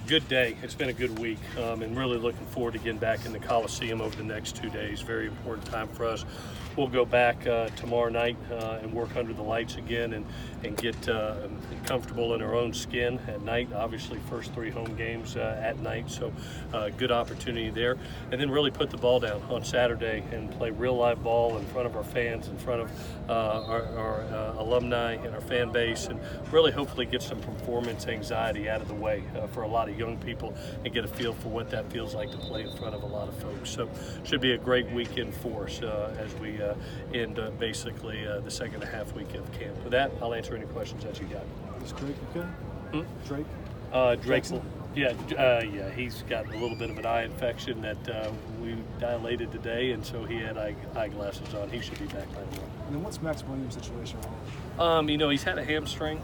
Good day. It's been a good week, and really looking forward to getting back in the Coliseum over the next 2 days. Very important time for us. We'll go back tomorrow night and work under the lights again and get comfortable in our own skin at night. Obviously, first 3 home games at night, so good opportunity there. And then really put the ball down on Saturday and play real live ball in front of our fans, in front of our alumni and our fan base, and really hopefully get some performance anxiety out of the way for a lot of young people and get a feel for what that feels like to play in front of a lot of folks. So should be a great weekend for us as we end basically the second half week of camp. With that, I'll answer any questions that you got. Is Drake okay? Drake? Drake's, yeah, he's got a little bit of an eye infection that we dilated today, and so he had eyeglasses on. He should be back by tomorrow. And then what's Max Williams' situation? He's had a hamstring,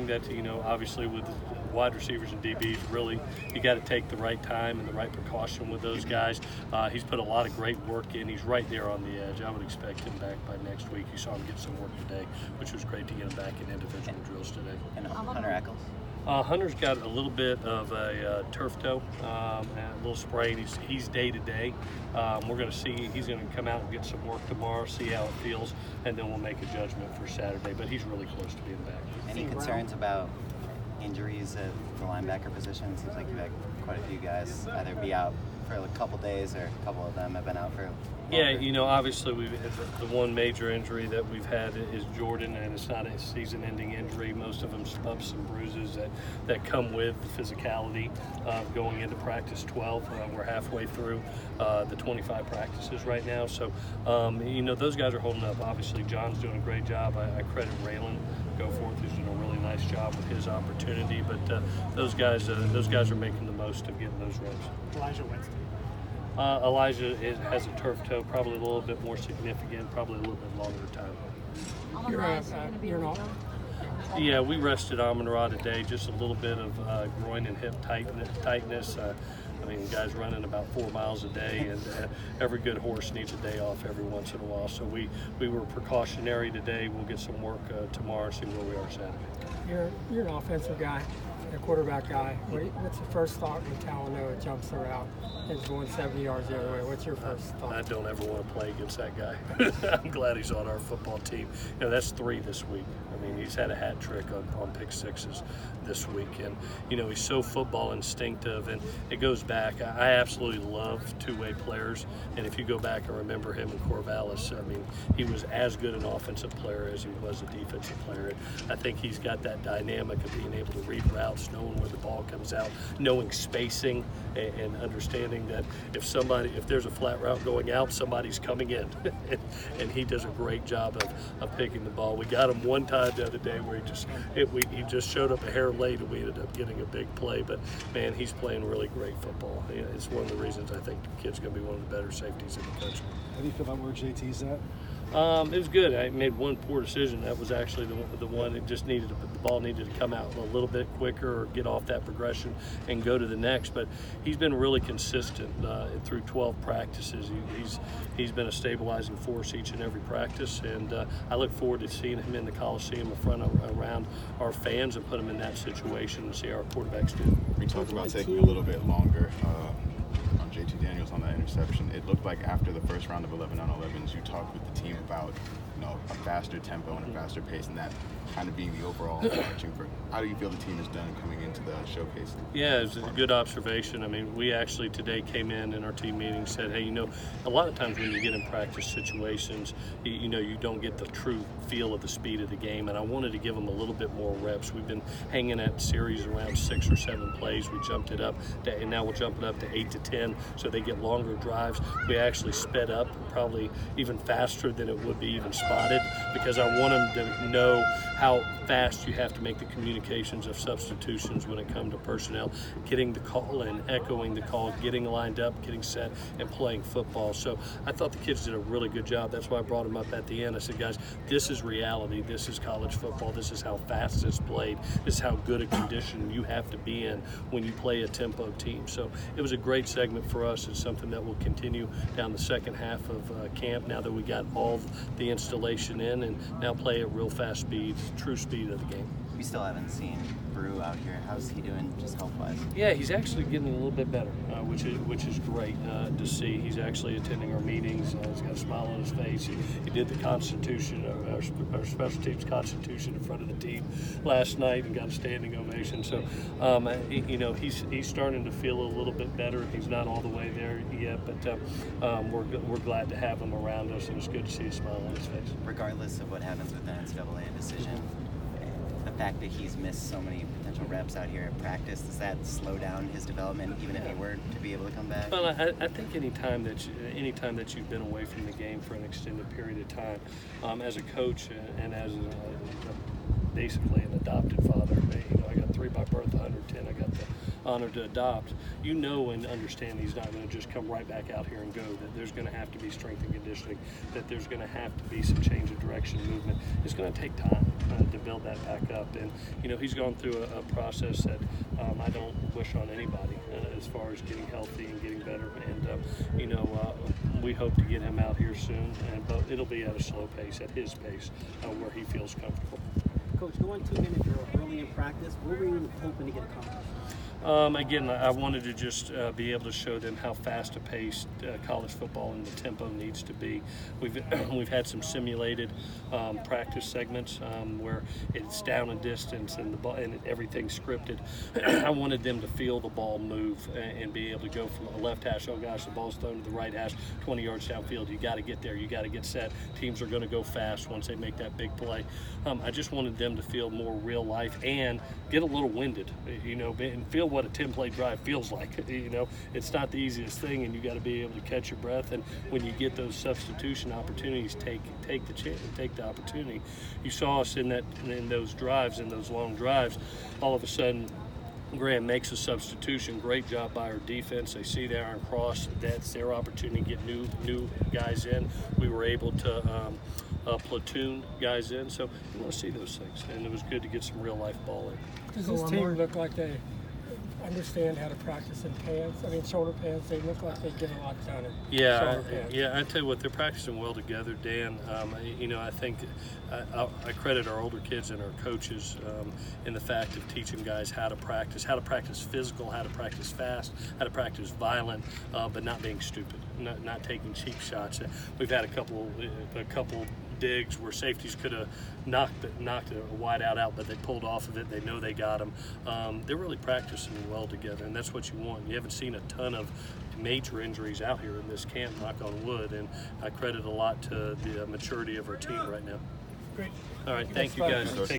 that, obviously with wide receivers and DBs, really, you got to take the right time and the right precaution with those guys. He's put a lot of great work in. He's right there on the edge. I would expect him back by next week. You saw him get some work today, which was great to get him back in individual drills today. And Hunter Eccles? Hunter's got a little bit of a turf toe, and a little sprain. He's day to day. We're going to see. He's going to come out and get some work tomorrow, see how it feels, and then we'll make a judgment for Saturday. But he's really close to being back. Any concerns about injuries at the linebacker position? It seems like you've had quite a few guys either be out for a couple days or a couple of them have been out for longer. Yeah, obviously the one major injury that we've had is Jordan, and it's not a season-ending injury. Most of them bumps and bruises that come with the physicality going into practice 12. We're halfway through the 25 practices right now, so those guys are holding up. Obviously, John's doing a great job. I credit Raylan Goforth, who's doing a really nice job with his opportunity, but those guys are making the most of getting those reps. Elijah Winston. Elijah has a turf toe, probably a little bit more significant, probably a little bit longer time. You're not. Yeah, we rested Amon-Ra today, just a little bit of groin and hip tightness. Guys running about 4 miles a day, and every good horse needs a day off every once in a while. So we were precautionary today. We'll get some work tomorrow and see where we are Saturday. You're an offensive guy, a quarterback guy. What's the first thought when Talanoa jumps the route and is going 70 yards the other way? What's your first thought? I don't ever want to play against that guy. I'm glad he's on our football team. That's 3 this week. He's had a hat trick on pick sixes this week, and he's so football instinctive, and it goes back. I absolutely love two-way players, and if you go back and remember him in Corvallis, he was as good an offensive player as he was a defensive player. And I think he's got that dynamic of being able to read routes, knowing where the ball comes out, knowing spacing, and understanding that if there's a flat route going out, somebody's coming in, and he does a great job of picking the ball. We got him one time the other day where he just showed up a hair late, and we ended up getting a big play. But man, he's playing really great football. It's one of the reasons I think the kid's going to be one of the better safeties in the country. How do you feel about where JT's at? It was good. I made one poor decision. That was actually the one that just the ball needed to come out a little bit quicker or get off that progression and go to the next. But he's been really consistent through 12 practices. He's been a stabilizing force each and every practice, and I look forward to seeing him in the Coliseum around our fans and put him in that situation and see how our quarterbacks do. We talked about taking a little bit longer on JT Daniels on that interception. It looked like after the first round of 11-on-11s, you talked with the team about a faster tempo and a faster pace, and that kind of being the overall marching for. How do you feel the team has done coming into the showcase? Yeah, it's a good observation. We actually today came in our team meeting and said, hey, a lot of times when you get in practice situations, you don't get the true feel of the speed of the game, and I wanted to give them a little bit more reps. We've been hanging at series around 6 or 7 plays. We jumped it up, and now we're jumping up to 8 to 10, so they get longer drives. We actually sped up probably even faster than it would be even spotted, because I want them to know how fast you have to make the communications of substitutions when it comes to personnel, getting the call and echoing the call, getting lined up, getting set, and playing football. So I thought the kids did a really good job. That's why I brought them up at the end. I said, guys, this is reality. This is college football. This is how fast it's played. This is how good a condition you have to be in when you play a tempo team. So it was a great segment for us. It's something that will continue down the second half of camp now that we got all the installation in, and now play at real fast speeds, true speed of the game. we still haven't seen Brew out here. How's he doing, just health-wise? Yeah, he's actually getting a little bit better, which is great to see. He's actually attending our meetings. He's got a smile on his face. He did the Constitution, our special teams Constitution in front of the team last night and got a standing ovation. So, he's starting to feel a little bit better. He's not all the way there yet, but we're glad to have him around us, and it's good to see a smile on his face. Regardless of what happens with the NCAA decision, the fact that he's missed so many potential reps out here at practice, does that slow down his development, even if he were to be able to come back? Well, I think anytime that you've been away from the game for an extended period of time, as a coach and as basically an adopted father, I got 3 by birth, 110. I got the honor to adopt. You know and understand he's not going to just come right back out here and go. That there's going to have to be strength and conditioning. That there's going to have to be some change of direction, movement. It's going to take time to build that back up. And he's gone through a process that I don't wish on anybody as far as getting healthy and getting better. And we hope to get him out here soon. But it'll be at a slow pace, at his pace, where he feels comfortable. Coach, going 2 minutes early in practice, what were you hoping to get accomplished? Again, I wanted to just be able to show them how fast a paced college football and the tempo needs to be. We've had some simulated practice segments where it's down a distance and the ball and everything's scripted. I wanted them to feel the ball move and be able to go from a left hash. Oh gosh, the ball's thrown to the right hash, 20 yards downfield. You got to get there. You got to get set. Teams are going to go fast once they make that big play. I just wanted them to feel more real life and get a little winded, and feel what a 10-play drive feels like. It's not the easiest thing, and you got to be able to catch your breath. And when you get those substitution opportunities, take the chance, take the opportunity. You saw us in those drives, in those long drives. All of a sudden, Graham makes a substitution. Great job by our defense. They see the iron cross. That's their opportunity to get new guys in. We were able to platoon guys in. So you want to see those things, and it was good to get some real life ball in. Does this team look like they understand how to practice in pants? I mean, shoulder pants. They look like they get a lot done in shoulder pants. I tell you what, they're practicing well together, Dan. I think I credit our older kids and our coaches in the fact of teaching guys how to practice physical, how to practice fast, how to practice violent, but not being stupid, not taking cheap shots. We've had a couple digs where safeties could have knocked a wide out, but they pulled off of it. They know they got them. They're really practicing well together, and that's what you want. You haven't seen a ton of major injuries out here in this camp, knock on wood, and I credit a lot to the maturity of our team right now. Great. All right, thank you guys.